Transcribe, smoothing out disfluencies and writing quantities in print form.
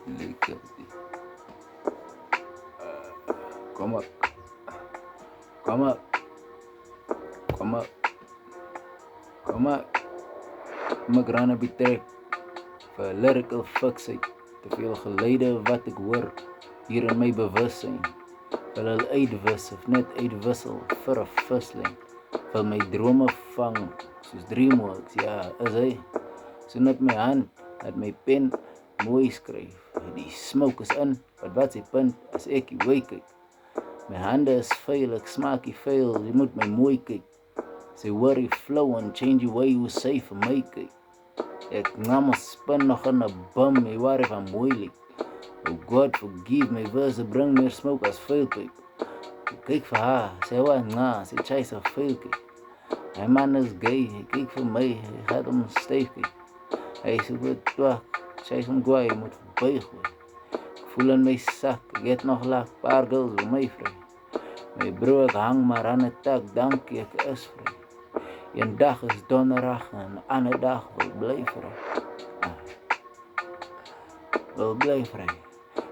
Lekker. Kom op, kom op, kom op, kom op. Maak rana betrek vir lyrical fiksheid. Te veel geluide wat ek hoor hier in my bewussyn. Wil hulle uitwis of net uitwissel vir 'n vislyn. Wil my drome vang soos Dreamworks, ja, is hy. So net my hand, dat my pen mooi skryf. Die smoke is in, wat sy punt as ek die wy kyk. My hande is vuil, ek smaak die vuil, jy moet my mooi kyk. Sy hoor die flow and change the way hoe sy vir my kyk. Ek ngam spin nog in 'n bum, jy waar ek van mooi lyk. Oh God forgive my verse, bring meer smoke as vuilpyp. Ek kyk vir haar, sy was nga, sy chase a vuil kyk. Hy man is gay, hy kyk vir my, hy gaat hom styf kyk. Hy sê goed twak, sy is hom gwaai, moet verby gooi. Ek voel in my sak, ek het nog lag, paar girls vir my vry. My bro, ek hang maar aan 'n tak, dankie, ek is vry. Een dag is donderdag en 'n ander dag wil bly vry. Wil bly vry.